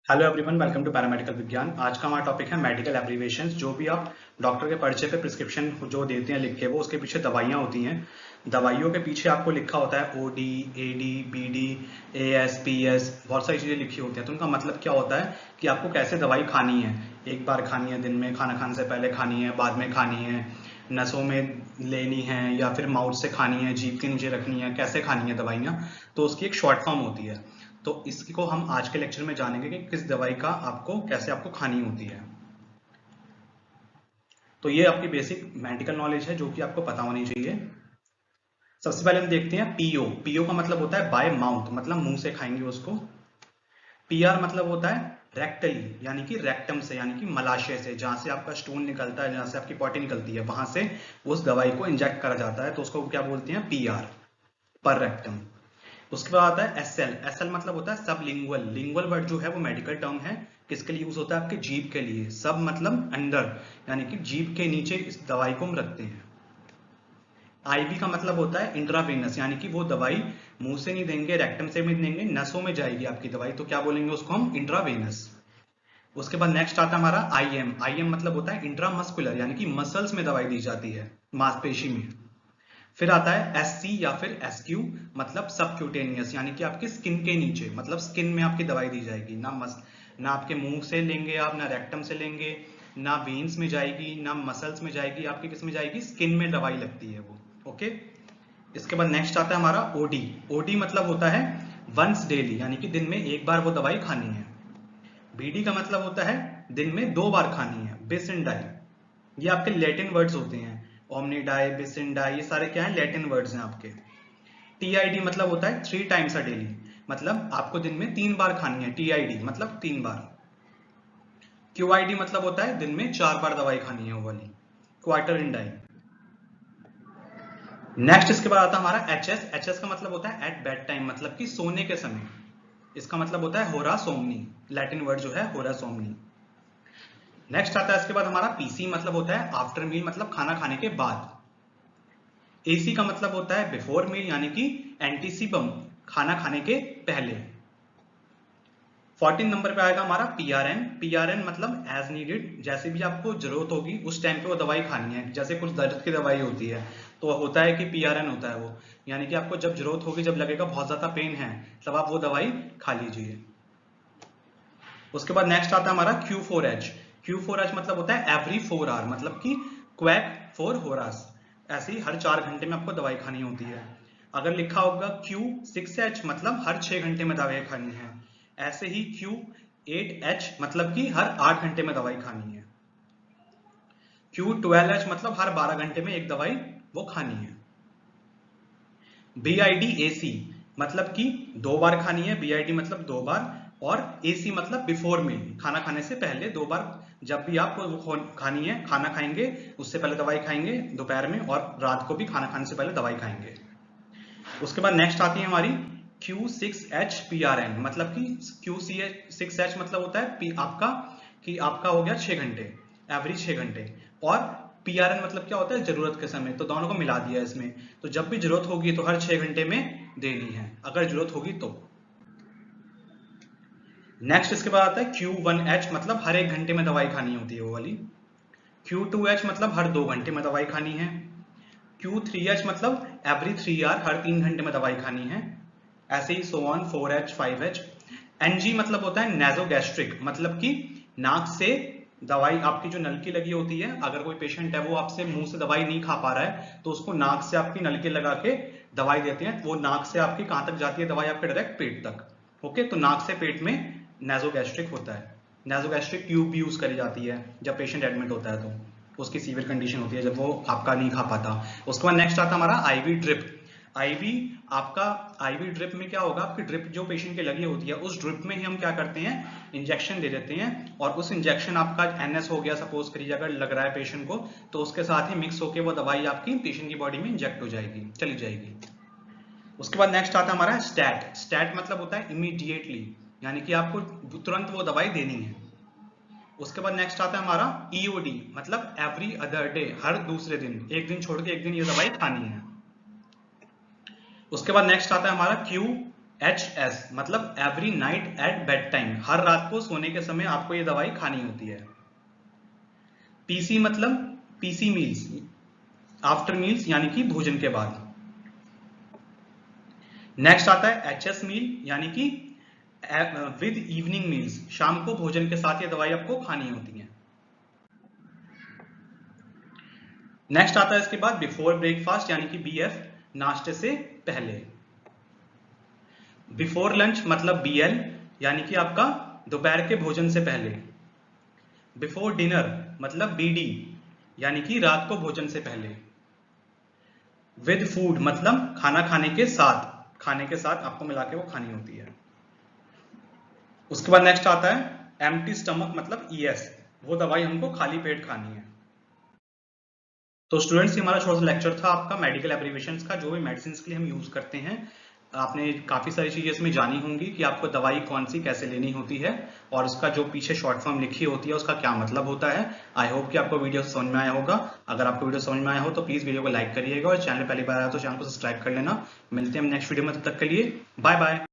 Hello everyone, welcome to paramedical Vigyan. आज का हमारा टॉपिक है मेडिकल एब्रीविएशंस। जो भी आप डॉक्टर के पर्चे पे प्रिस्क्रिप्शन जो देते हैं लिख के, वो उसके पीछे दवाइयाँ होती हैं। दवाइयों के पीछे आपको लिखा होता है OD, AD, BD, AS, PS, बहुत सारी चीज़ें लिखी होती हैं। तो उनका मतलब क्या होता है कि आपको कैसे दवाई खानी है। एक बार खानी है, दिन में खाना खाने से पहले खानी है, बाद में खानी है, नसों में लेनी है या फिर माउथ से खानी है, जीभ के नीचे रखनी है, कैसे खानी है दवाइयाँ। तो उसकी एक शॉर्ट फॉर्म होती है। तो इसको हम आज के लेक्चर में जानेंगे कि किस दवाई का आपको खानी होती है। तो ये आपकी बेसिक मेडिकल नॉलेज है जो कि आपको पता होनी चाहिए। सबसे पहले हम देखते हैं पीओ। पीओ का मतलब होता है बाय माउथ, मतलब मुंह से खाएंगे उसको। पीआर मतलब होता है रेक्टली, यानी कि रेक्टम से, यानी कि मलाशय से, जहां से आपका स्टूल निकलता है, जहां से आपकी पॉटी निकलती है, वहां से उस दवाई को इंजेक्ट करा जाता है। तो उसको क्या बोलते हैं? पीआर, पर रेक्टम। उसके बाद आता है एसएल। एसएल मतलब होता है सब लिंगुअल। लिंगुअल वर्ड जो है वो मेडिकल टर्म है। किसके लिए यूज होता है? आपके जीभ के लिए। सब मतलब अंदर, यानी कि जीभ के नीचे इस दवाई को हम रखते हैं। आईवी का मतलब होता है इंट्रावेनस, यानी कि वो दवाई मुंह से नहीं देंगे, रेक्टम से भी नहीं देंगे, नसों में जाएगी आपकी दवाई। तो क्या बोलेंगे उसको हम? इंट्रावेनस। उसके बाद नेक्स्ट आता है हमारा आईएम। आईएम मतलब होता है इंट्रामस्कुलर, यानी कि मसल्स में दवाई दी जाती है, मांसपेशी में। फिर आता है एससी या फिर एसक्यू, मतलब सबक्यूटेनियस, यानी कि आपकी स्किन के नीचे, मतलब स्किन में आपकी दवाई दी जाएगी। ना आपके मुंह से लेंगे आप, ना रेक्टम से लेंगे, ना वेन्स में जाएगी, ना मसल्स में जाएगी, आपकी किस में जाएगी? स्किन में दवाई लगती है वो। ओके। इसके बाद नेक्स्ट आता है हमारा ओडी। ओडी मतलब होता है वंस डेली, यानी कि दिन में एक बार वो दवाई खानी है। बीडी का मतलब होता है दिन में 2 बार खानी है, बिस एंड डाई। ये आपके लैटिन वर्ड्स होते हैं। ओमनीडाई, बिसिंडाई, ये सारे क्या है? लैटिन वर्ड्स हैं आपके। टीआईडी मतलब होता है 3 टाइम्स अ डेली, मतलब आपको दिन में 3 बार खानी है। टीआईडी मतलब 3 बार। क्यूआईडी मतलब होता है दिन में 4 बार दवाई खानी है, वो वाली, क्वार्टर इन डाई। नेक्स्ट इसके बाद आता है हमारा एचएस। एचएस का मतलब होता है एट बेड टाइम, मतलब कि सोने के समय। इसका मतलब होता है होरा सोमनी, लैटिन वर्ड जो है होरा सोमनी। नेक्स्ट आता है इसके बाद हमारा पीसी, मतलब होता है आफ्टर मील, मतलब खाना खाने के बाद। एसी का मतलब होता है बिफोर मील, यानी कि एंटीसिपम, खाना खाने के पहले। 14 नंबर पे आएगा हमारा पीआरएन। पीआरएन मतलब एज नीडेड, जैसे भी आपको जरूरत होगी उस टाइम पे वो दवाई खानी है। जैसे कुछ दर्द की दवाई होती है तो होता है कि पीआरएन होता है वो, यानी कि आपको जब जरूरत होगी, जब लगेगा बहुत ज्यादा पेन है, तब आप वो दवाई खा लीजिए। उसके बाद नेक्स्ट आता है हमारा Q4H। Q4H मतलब होता है एवरी 4 आवर, मतलब कि क्वैक फॉर होरास, ऐसे ही हर 4 घंटे में आपको दवाई खानी होती है। अगर लिखा होगा Q6H मतलब हर 6 घंटे में दवाई खानी है। ऐसे ही Q8H मतलब कि हर 8 घंटे में दवाई खानी है। Q12H मतलब हर 12 घंटे में एक दवाई वो खानी है। BIDAC मतलब कि 2 बार खानी है। BID मतलब 2 बार, और AC मतलब बिफोर मील, खाना खाने से पहले 2 बार। जब भी आप खानी है, खाना खाएंगे उससे पहले दवाई खाएंगे दोपहर में, और रात को भी खाना खाने से पहले दवाई खाएंगे। उसके बाद नेक्स्ट आती है हमारी Q6HPRN, मतलब कि Q6H मतलब होता है आपका, कि आपका हो गया 6 घंटे, एवरी 6 घंटे। और PRN मतलब क्या होता है? जरूरत के समय। तो दोनों को मिला दिया इसमें। तो जब भी जरूरत होगी तो हर 6 घंटे में देनी है, अगर जरूरत होगी तो। नेक्स्ट इसके बाद आता है Q1H, मतलब हर 1 घंटे में दवाई खानी होती है वो वाली। Q2H मतलब हर 2 घंटे में दवाई खानी है। Q3H मतलब एवरी 3 आवर, हर 3 घंटे में दवाई खानी है। ऐसे ही so on 4H 5H। NG मतलब होता है नेजोगैस्ट्रिक, मतलब कि नाक से दवाई, आपकी जो नलकी लगी होती है, अगर कोई पेशेंट है वो आपसे मुंह से दवाई नहीं खा पा रहा है तो उसको नाक से आपकी नलकी लगा के दवाई देते हैं। वो नाक से आपकी कहां तक जाती है दवाई? आपके डायरेक्ट पेट तक। ओके, तो नाक से पेट में नेजोगैस्ट्रिक होता है। नेजोगैस्ट्रिक ट्यूब भी यूज करी जाती है जब पेशेंट एडमिट होता है, तो उसकी सीवियर कंडीशन होती है जब वो आपका नहीं खा पाता। उसके बाद नेक्स्ट आता है हमारा आईवी ड्रिप। आईवी आपका, आईवी ड्रिप में क्या होगा? आपकी ड्रिप जो पेशेंट के लगी होती है, उस ड्रिप में ही हम क्या करते हैं? इंजेक्शन दे देते हैं। और उस इंजेक्शन आपका एनएस हो गया, सपोज करिए अगर लग रहा है पेशेंट को, तो उसके साथ ही मिक्स होकर वो दवाई आपकी पेशेंट की बॉडी में इंजेक्ट हो जाएगी, चली जाएगी। उसके बाद नेक्स्ट आता है हमारा स्टैट। स्टैट मतलब होता है इमीडिएटली, यानी कि आपको तुरंत वो दवाई देनी है। उसके बाद नेक्स्ट आता है हमारा ईओडी, मतलब एवरी अदर डे, हर दूसरे दिन, एक दिन छोड़ के एक दिन ये दवाई खानी है। उसके बाद नेक्स्ट आता है हमारा क्यू HS मतलब every night at bed time, हर रात को सोने के समय आपको ये दवाई खानी होती है। PC मतलब PC मील्स, आफ्टर मील्स यानी कि भोजन के बाद। नेक्स्ट आता है HS मील यानी कि विद इवनिंग मील्स, शाम को भोजन के साथ ये दवाई आपको खानी होती है। नेक्स्ट आता है इसके बाद बिफोर ब्रेकफास्ट यानी कि BF, नाश्ते से पहले। बिफोर लंच मतलब BL यानी कि आपका दोपहर के भोजन से पहले। बिफोर डिनर मतलब BD यानी कि रात को भोजन से पहले। विद फूड मतलब खाना खाने के साथ, खाने के साथ आपको मिला के वो खानी होती है। उसके बाद नेक्स्ट आता है एम्प्टी स्टमक मतलब ES, वो दवाई हमको खाली पेट खानी है। तो स्टूडेंट्स, ये हमारा छोटा सा लेक्चर था आपका मेडिकल एब्रीविएशंस का, जो भी मेडिसिन के लिए हम यूज करते हैं। आपने काफी सारी चीजें इसमें जानी होंगी कि आपको दवाई कौन सी कैसे लेनी होती है और उसका जो पीछे शॉर्ट फॉर्म लिखी होती है उसका क्या मतलब होता है। आई होप कि आपको वीडियो समझ में आया होगा। अगर आपको वीडियो समझ में आया हो तो प्लीज वीडियो को लाइक करिएगा और चैनल पहली बार आया तो चैनल को सब्सक्राइब कर लेना। मिलते हैं नेक्स्ट वीडियो में, तब तक के लिए बाय बाय।